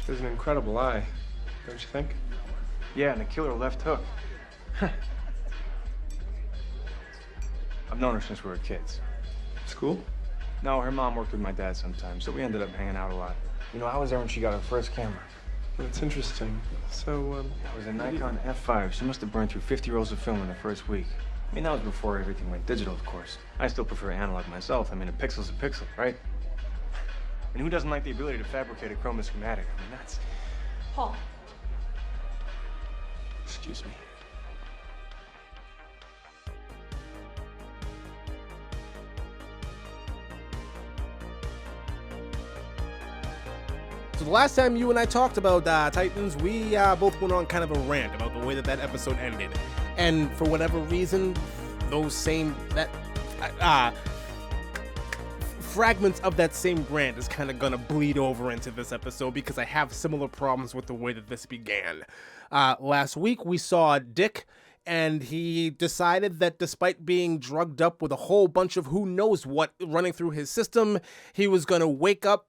There's an incredible eye, don't you think? Yeah, and a killer left hook. I've known her since we were kids. School? No, her mom worked with my dad sometimes, so we ended up hanging out a lot. You know, I was there when she got her first camera. That's interesting. So, It was a Nikon F5. She must have burned through 50 rolls of film in the first week. I mean, that was before everything went digital, of course. I still prefer analog myself. I mean, a pixel's a pixel, right? And who doesn't like the ability to fabricate a chroma schematic? I mean, that's... Paul. excuse me. So the last time you and I talked about Titans, we both went on kind of a rant about the way that episode ended. And for whatever reason, fragments of that same rant is kind of gonna bleed over into this episode because I have similar problems with the way that this began. Last week we saw Dick, and he decided that despite being drugged up with a whole bunch of who knows what running through his system, he was gonna wake up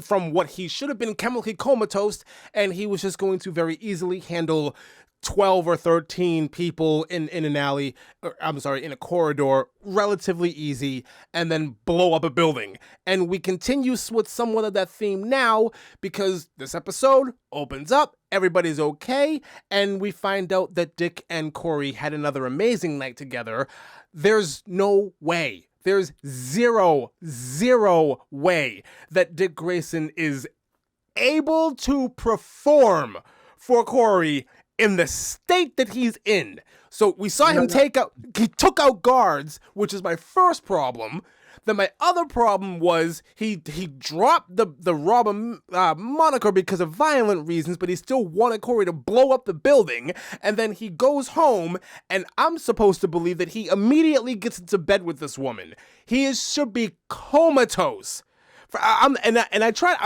from what he should have been chemically comatose, and he was just going to very easily handle 12 or 13 people in an alley, in a corridor, relatively easy, and then blow up a building. And we continue with somewhat of that theme now, because this episode opens up, everybody's okay, and we find out that Dick and Corey had another amazing night together. There's no way. There's zero way that Dick Grayson is able to perform for Corey in the state that he's in. So we saw him he took out guards, which is my first problem. Then my other problem was he dropped the Robin moniker because of violent reasons, but he still wanted Corey to blow up the building. And then he goes home, and I'm supposed to believe that he immediately gets into bed with this woman. Should be comatose. I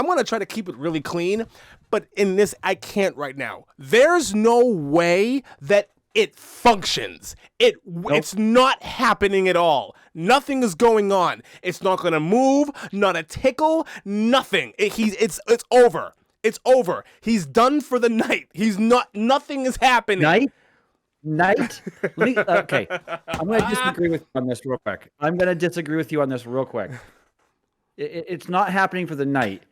want to try to keep it really clean, but in this I can't right now. There's no way that it functions. It's not happening at all. Nothing is going on. It's not gonna move, not a tickle, nothing. It's over. It's over. He's done for the night. Nothing is happening. Night? Okay. I'm gonna disagree with you on this real quick. It's not happening for the night.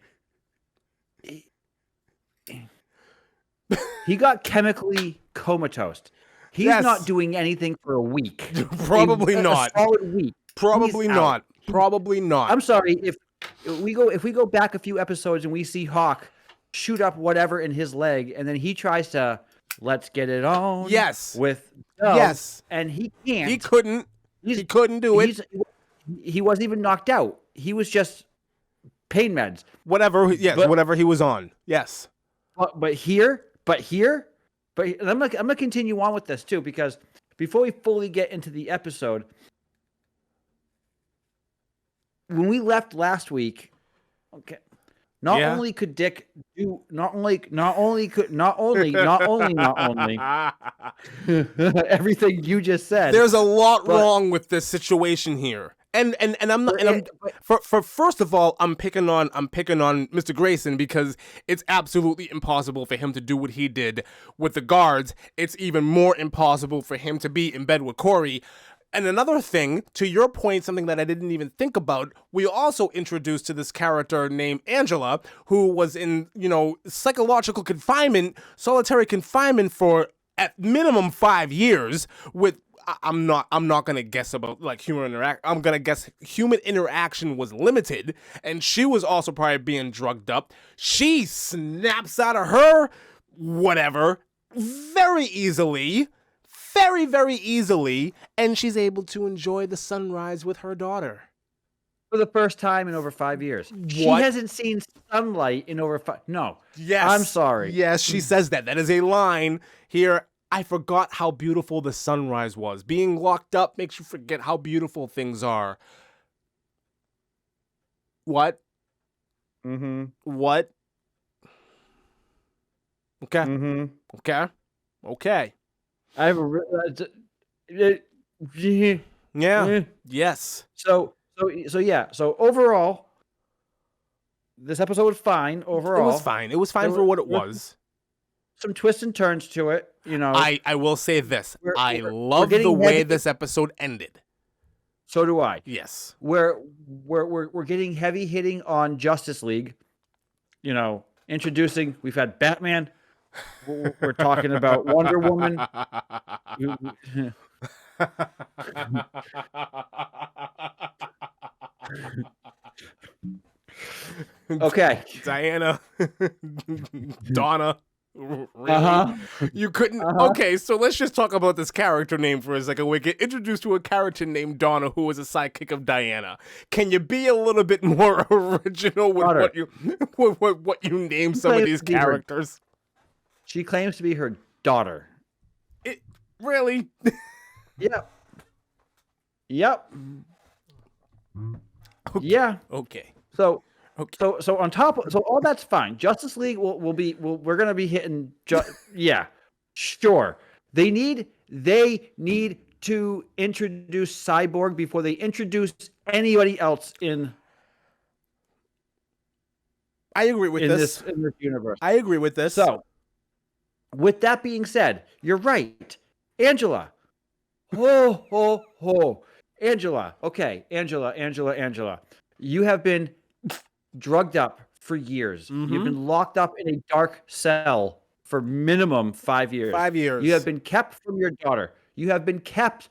He got chemically comatose. He's not doing anything for a week. Probably not. A solid week. Probably not. Probably not. I'm sorry. If we go back a few episodes and we see Hawk shoot up whatever in his leg, and then he tries to let's get it on. Yes. With and he can't. He couldn't. He couldn't do it. He wasn't even knocked out. He was just pain meds. Whatever. Yes. Whatever he was on. Yes. But I'm gonna continue on with this too, because before we fully get into the episode, when we left last week, okay, not only could Dick do everything you just said. There's a lot wrong with this situation here. And first of all, I'm picking on Mr. Grayson because it's absolutely impossible for him to do what he did with the guards. It's even more impossible for him to be in bed with Corey. And another thing, to your point, something that I didn't even think about, we also introduced to this character named Angela, who was in, psychological confinement, solitary confinement for at minimum 5 years with I'm not gonna guess about like human interaction. I'm gonna guess human interaction was limited, and she was also probably being drugged up. She snaps out of her whatever very easily, very easily, and she's able to enjoy the sunrise with her daughter for the first time in over 5 years. What? She hasn't seen sunlight in over 5. No. Yes. I'm sorry. Yes, she says that. That is a line here. I forgot how beautiful the sunrise was. Being locked up makes you forget how beautiful things are. What? Mm-hmm. What? Okay. Mm-hmm. Okay. I have yeah. Yes. So overall, this episode was fine overall. It was fine. It was fine for what it was. Some twists and turns to it, you know. I will say this. I love getting the way heavy. this episode ended. So do I. Yes. We're getting heavy hitting on Justice League. You know, introducing. We've had Batman. We're talking about Wonder Woman. Okay. Diana. Donna. Really? You couldn't. Okay, so let's just talk about this character name for a second. We get introduced to a character named Donna, who is a sidekick of Diana. Can you be a little bit more original with what you name some of these characters? She claims to be her daughter. Really? Yep. Yep. Okay. Yeah. Okay. So on top of, so all that's fine. Justice League we're gonna be hitting. Yeah, sure. They need to introduce Cyborg before they introduce anybody else in. I agree with this. In this universe. I agree with this. So, with that being said, you're right, Angela. Angela. Okay, Angela. You have been drugged up for years. Mm-hmm. You've been locked up in a dark cell for minimum 5 years. 5 years. You have been kept from your daughter. You have been kept.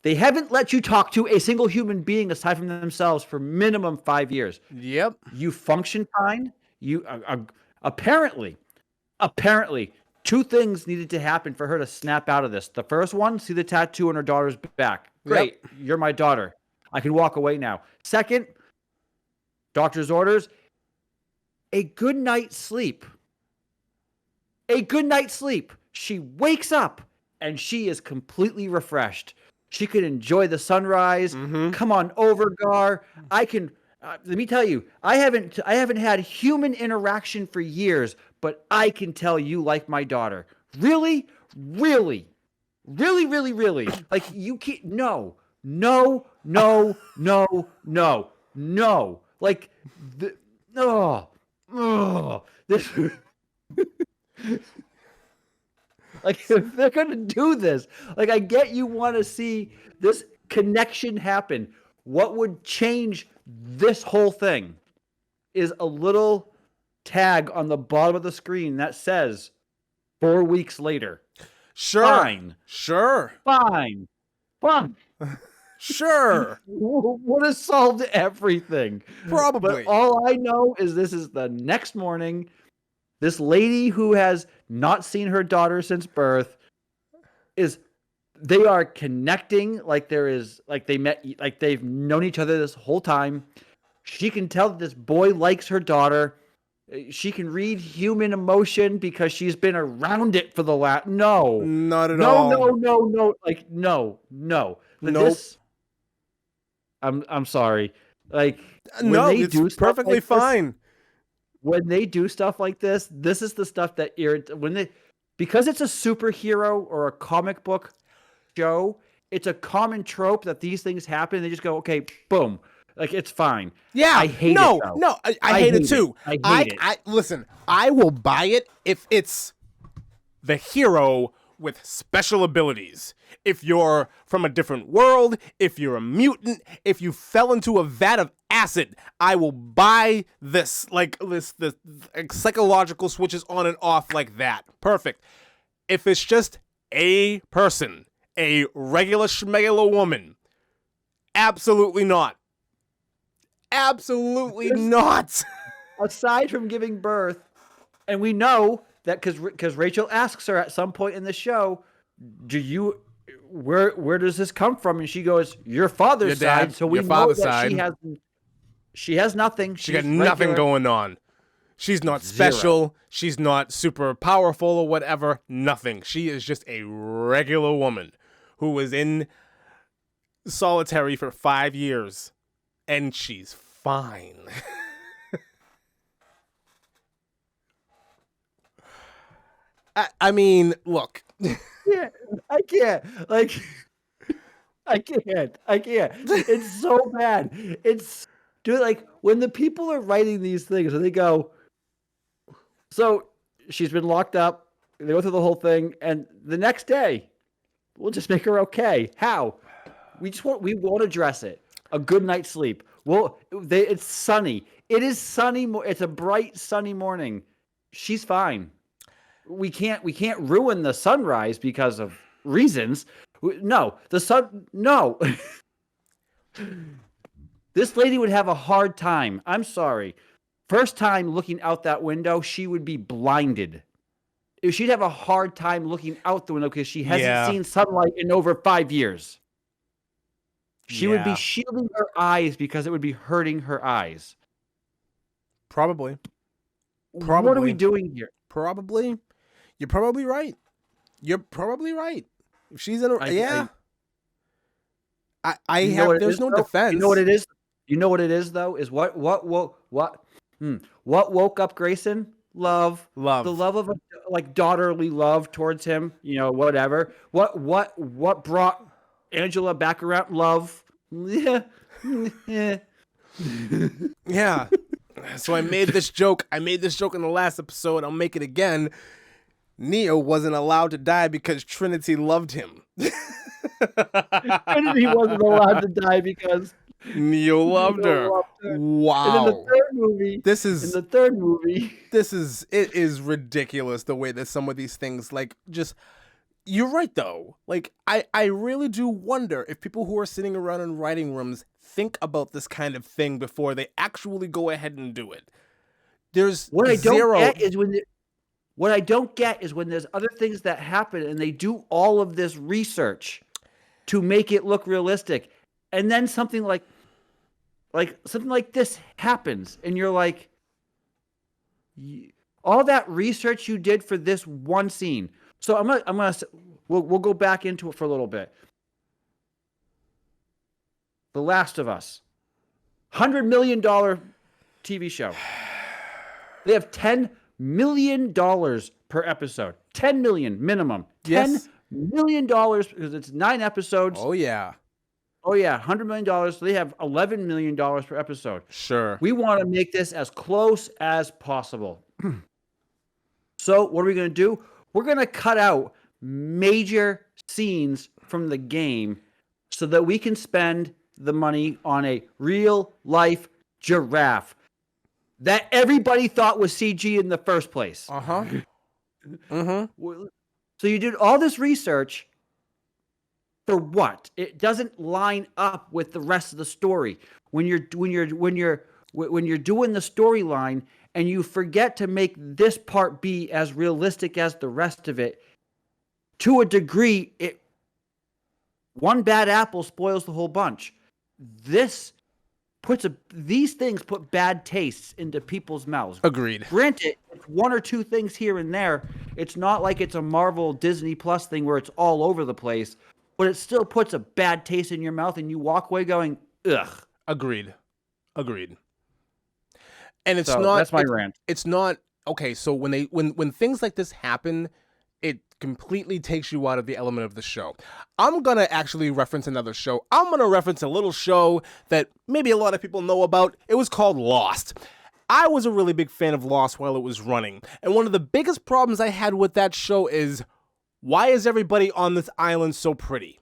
They haven't let you talk to a single human being aside from themselves for minimum 5 years. Yep. You function fine. You apparently, two things needed to happen for her to snap out of this. The first one, see the tattoo on her daughter's back. Great. Yep. You're my daughter. I can walk away now. Second, doctor's orders, a good night's sleep. A good night's sleep. She wakes up and she is completely refreshed. She can enjoy the sunrise. Mm-hmm. Come on over, Gar. I can. Let me tell you, I haven't had human interaction for years, but I can tell you like my daughter. Really? Like you can't. No. Like this. Like if they're gonna do this, like I get you want to see this connection happen. What would change this whole thing is a little tag on the bottom of the screen that says 4 weeks later. Sure. Fine. Sure. Fine. Sure. Would have solved everything. Probably. But all I know is this is the next morning. This lady who has not seen her daughter since birth they are connecting like they've known each other this whole time. She can tell that this boy likes her daughter. She can read human emotion because she's been around it for the last. No, not at all. No. Like no. Nope. This. I'm sorry. Like no, it's perfectly fine. When they do stuff like this is the stuff that because it's a superhero or a comic book show, it's a common trope that these things happen. They just go, okay, boom. Like it's fine. Yeah. I hate it. No, I hate it too. I hate it. Listen, I will buy it if it's the hero with special abilities. If you're from a different world, if you're a mutant, if you fell into a vat of acid, I will buy this. Like this psychological switches on and off like that. Perfect. If it's just a person, a regular schmegular woman, absolutely not. Absolutely not. Aside from giving birth, and we know that because Rachel asks her at some point in the show, where does this come from? And she goes, your father's side. So we know that she has nothing. She got nothing going on. She's not special. Zero. She's not super powerful or whatever. Nothing. She is just a regular woman who was in solitary for 5 years. And she's fine. I mean, look. Yeah, I can't. Like, I can't. It's so bad. It's dude, like when the people are writing these things and they go, so she's been locked up. They go through the whole thing, and the next day, we'll just make her okay. How? We won't address it. A good night's sleep. Well, it's sunny. It is sunny. It's a bright sunny morning. She's fine. We can't ruin the sunrise because of reasons. No, the sun. No. This lady would have a hard time. I'm sorry. First time looking out that window, she would be blinded. She'd have a hard time looking out the window because she hasn't seen sunlight in over 5 years. She would be shielding her eyes because it would be hurting her eyes. Probably. What are we doing here? Probably. You're probably right. If she's in a there's no defense. You know what it is? You know what it is though? Is what woke up Grayson? Love. The love of daughterly love towards him, whatever. What brought Angela back around? Love. Yeah. Yeah. So I made this joke in the last episode. I'll make it again. Neo wasn't allowed to die because Trinity loved him. Trinity wasn't allowed to die because Neo loved her. Wow. And in the third movie, it is ridiculous the way that some of these things you're right though. I really do wonder if people who are sitting around in writing rooms think about this kind of thing before they actually go ahead and do it. What I don't get is when there's other things that happen and they do all of this research to make it look realistic, and then something like this happens, and you're like, all that research you did for this one scene. So we'll go back into it for a little bit. The Last of Us, $100 million TV show. They have $10 million per episode. $10 million minimum. Yes. $10 million because it's 9 episodes. Oh yeah, $100 million. So they have $11 million per episode. Sure. We want to make this as close as possible. So what are we going to do? We're going to cut out major scenes from the game so that we can spend the money on a real life giraffe that everybody thought was CG in the first place. Mm-hmm. So you did all this research for what? It doesn't line up with the rest of the story. When you're doing the storyline and you forget to make this part be as realistic as the rest of it, to a degree, one bad apple spoils the whole bunch. These things put bad tastes into people's mouths. Agreed. Granted, it's one or two things here and there. It's not like it's a Marvel Disney Plus thing where it's all over the place, but it still puts a bad taste in your mouth and you walk away going, ugh. Agreed. And it's so not. That's my rant. It's not okay. So when things like this happen, it completely takes you out of the element of the show. I'm gonna actually reference another show. I'm gonna reference a little show that maybe a lot of people know about. It was called Lost. I was a really big fan of Lost while it was running, and one of the biggest problems I had with that show is, why is everybody on this island so pretty?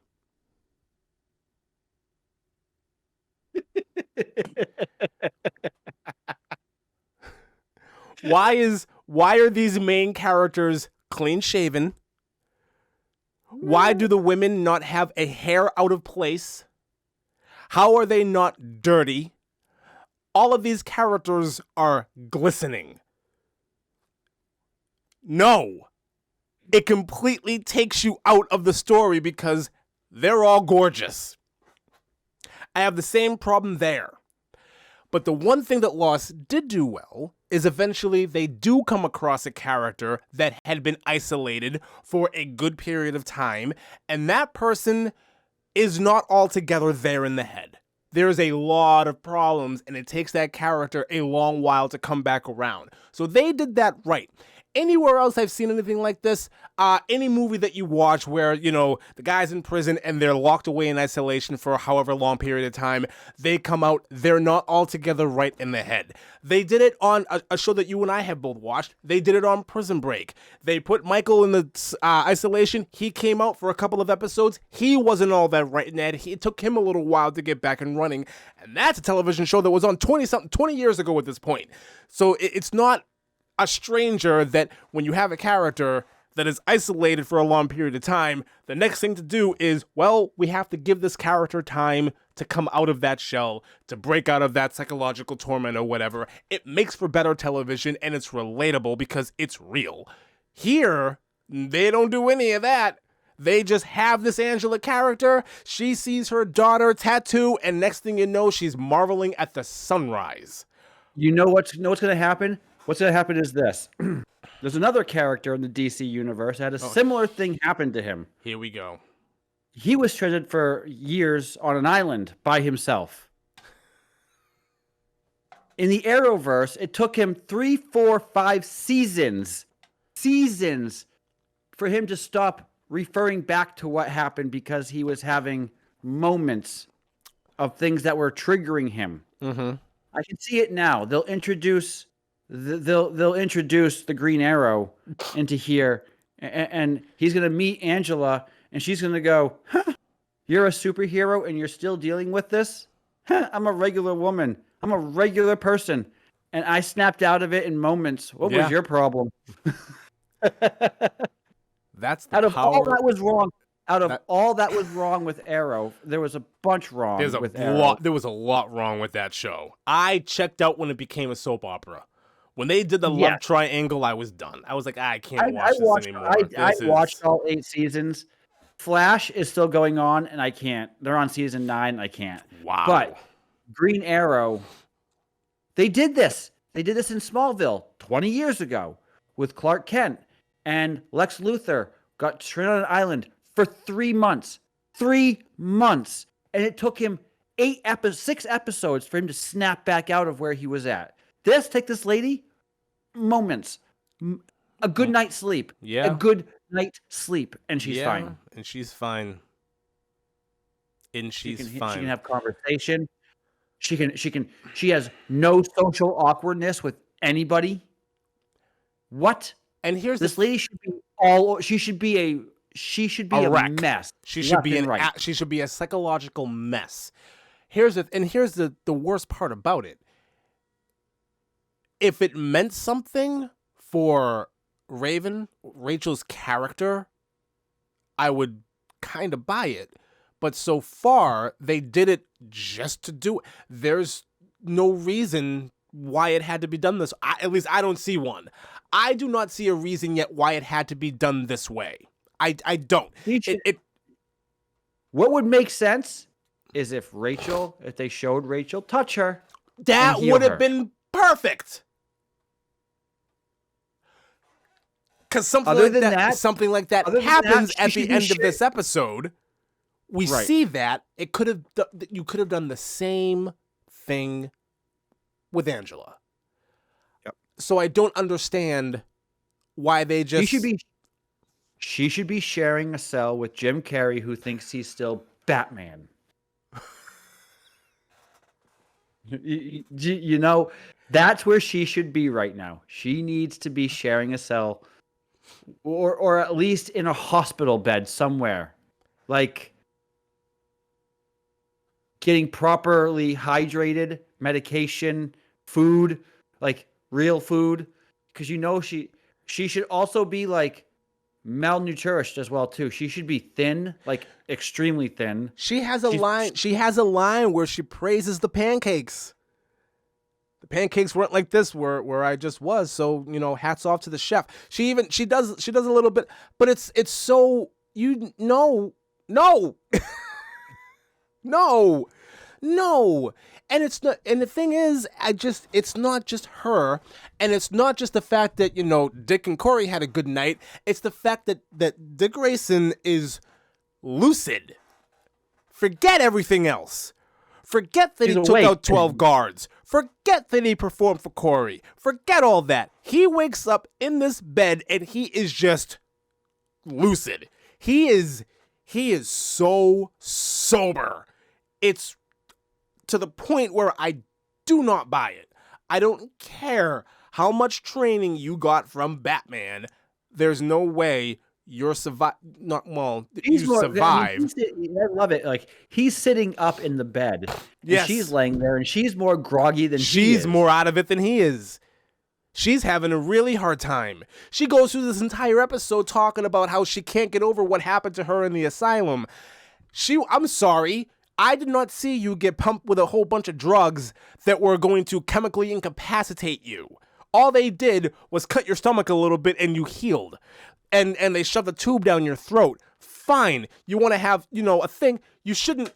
Why are these main characters clean shaven? Why do the women not have a hair out of place? How are they not dirty? All of these characters are glistening. No. It completely takes you out of the story because they're all gorgeous. I have the same problem there. But the one thing that Lost did do well is eventually they do come across a character that had been isolated for a good period of time, and that person is not altogether there in the head. There's a lot of problems, and it takes that character a long while to come back around. So they did that right. anywhere else I've seen anything like this, any movie that you watch where, the guy's in prison and they're locked away in isolation for however long period of time, they come out, they're not altogether right in the head. They did it on a show that you and I have both watched. They did it on Prison Break. They put Michael in the isolation. He came out for a couple of episodes. He wasn't all that right in the head. It took him a little while to get back and running. And that's a television show that was on 20 years ago at this point. So it's not a stranger that when you have a character that is isolated for a long period of time, the next thing to do is, well, we have to give this character time to come out of that shell, to break out of that psychological torment or whatever. It makes for better television, and it's relatable because it's real. Here, they don't do any of that. They just have this Angela character. She sees her daughter tattoo, and next thing you know, she's marveling at the sunrise. You know what's going to happen? What's going to happen is this. There's another character in the DC universe that had a similar thing happen to him. Here we go. He was stranded for years on an island by himself. In the Arrowverse, it took him 3, 4, 5 seasons for him to stop referring back to what happened because he was having moments of things that were triggering him. Mm-hmm. I can see it now. They'll introduce the Green Arrow into here, and he's gonna meet Angela, and she's gonna go, huh, "You're a superhero, and you're still dealing with this? Huh, I'm a regular woman. I'm a regular person, and I snapped out of it in moments. What was your problem?" That's the out of power. all that was wrong. All that was wrong with Arrow, there was a bunch wrong with Arrow. There was a lot wrong with that show. I checked out when it became a soap opera. When they did the love triangle, I was done. I was like, I can't watch this anymore. I watched all 8 seasons. Flash is still going on, and I can't. They're on season 9. I can't. Wow. But Green Arrow, they did this. They did this in Smallville 20 years ago with Clark Kent, and Lex Luthor got stranded on an island for 3 months. 3 months. And it took him 6 episodes for him to snap back out of where he was at. Take this lady, moments. A good night's sleep. Yeah. A good night's sleep. And she's fine. And she's fine. She can have conversation. She has no social awkwardness with anybody. What? And here's this lady should be a wreck. Mess. She should be a psychological mess. Here's the worst part about it. If it meant something for Rachel's character, I would kind of buy it. But so far, they did it just to do it. There's no reason why it had to be done this. At least I don't see one. I do not see a reason yet why it had to be done this way. I don't. What would make sense is if they showed Rachel touch her. That would have been perfect. Because something like that happens at the end of this episode. We see that you could have done the same thing with Angela. Yep. So I don't understand why they just. She should be sharing a cell with Jim Carrey, who thinks he's still Batman. You know, that's where she should be right now. She needs to be sharing a cell, or at least in a hospital bed somewhere, like getting properly hydrated, medication, food, like real food, because she should also be like malnourished as well too. She should be thin, like extremely thin. She has a line where she praises the pancakes. The pancakes weren't like this where I just was. So, hats off to the chef. She does a little bit, but it's so no. No. And it's not, and the thing is, it's not just her, and it's not just the fact that, Dick and Corey had a good night. It's the fact that Dick Grayson is lucid. Forget everything else. Forget that he took out 12 guards. Forget that he performed for Corey. Forget all that. He wakes up in this bed and he is just lucid. He is so sober. It's to the point where I do not buy it. I don't care how much training you got from Batman. There's no way you're survive. Not well. You survived. I love it. Like he's sitting up in the bed. Yes. And she's laying there, and she's more groggy than he is. She's more out of it than he is. She's having a really hard time. She goes through this entire episode talking about how she can't get over what happened to her in the asylum. I'm sorry. I did not see you get pumped with a whole bunch of drugs that were going to chemically incapacitate you. All they did was cut your stomach a little bit and you healed. And they shoved a tube down your throat. Fine. You want to have, a thing. You shouldn't.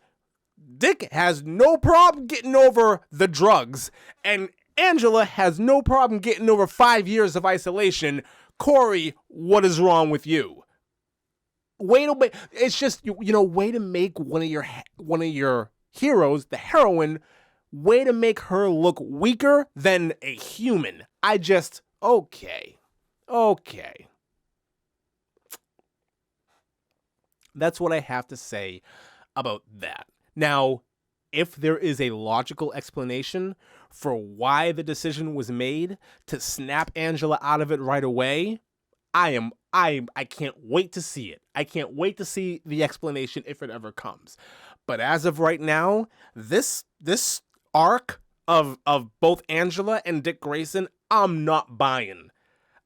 Dick has no problem getting over the drugs. And Angela has no problem getting over 5 years of isolation. Corey, what is wrong with you? It's just, way to make one of your heroes, the heroine, way to make her look weaker than a human. Okay. That's what I have to say about that. Now, if there is a logical explanation for why the decision was made to snap Angela out of it right away, I can't wait to see it. I can't wait to see the explanation if it ever comes. But as of right now, this arc of both Angela and Dick Grayson, I'm not buying.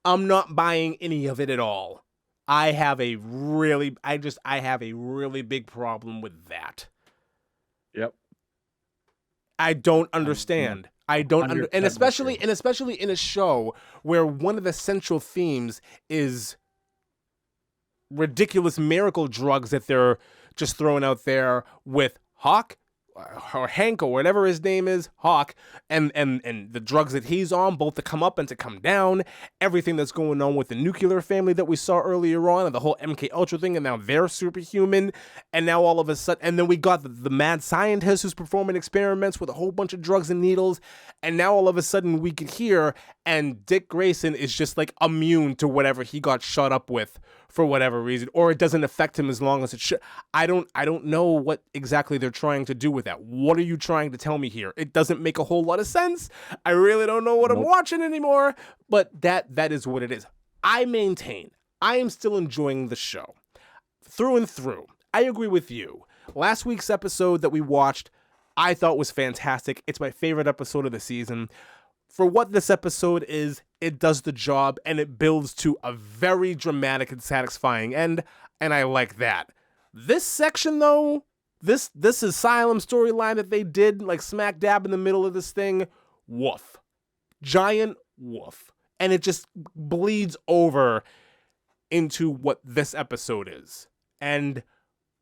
I'm not buying any of it at all. I have a really big problem with that. Yep. I don't understand. And especially in a show where one of the central themes is ridiculous miracle drugs that they're just throwing out there with Hawk or Hank or whatever his name is, Hawk, and the drugs that he's on, both to come up and to come down, everything that's going on with the nuclear family that we saw earlier on, and the whole MK Ultra thing, and now they're superhuman, and now all of a sudden, and then we got the mad scientist who's performing experiments with a whole bunch of drugs and needles, and now all of a sudden we could hear, and Dick Grayson is just like immune to whatever he got shot up with for whatever reason, or it doesn't affect him as long as it should. I don't know what exactly they're trying to do with that. What are you trying to tell me here? It doesn't make a whole lot of sense. I really don't know what I'm watching anymore, but that is what it is. I maintain I am still enjoying the show through and through. I agree with you. Last week's episode that we watched, I thought was fantastic. It's my favorite episode of the season. For what this episode is, it does the job, and it builds to a very dramatic and satisfying end, and I like that. This section, though, this asylum storyline that they did, like smack dab in the middle of this thing, woof. Giant woof. And it just bleeds over into what this episode is. And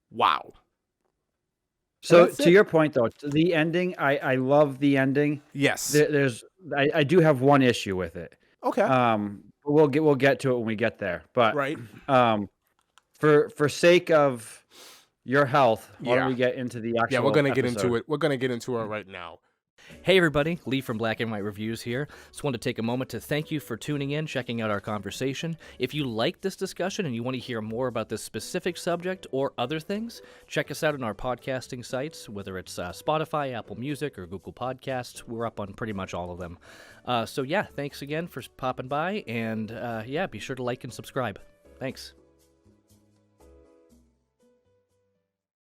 wow. So to your point, though, the ending, I love the ending. Yes. I do have one issue with it. Okay. We'll get to it when we get there. But right. For sake of your health, why don't we get into the actual we're gonna episode? get into it. We're gonna get into it right now. Hey everybody, Lee from Black and White Reviews here. Just wanted to take a moment to thank you for tuning in, checking out our conversation. If you like this discussion and you want to hear more about this specific subject or other things, check us out on our podcasting sites, whether it's Spotify, Apple Music, or Google Podcasts. We're up on pretty much all of them. So thanks again for popping by, and be sure to like and subscribe. Thanks.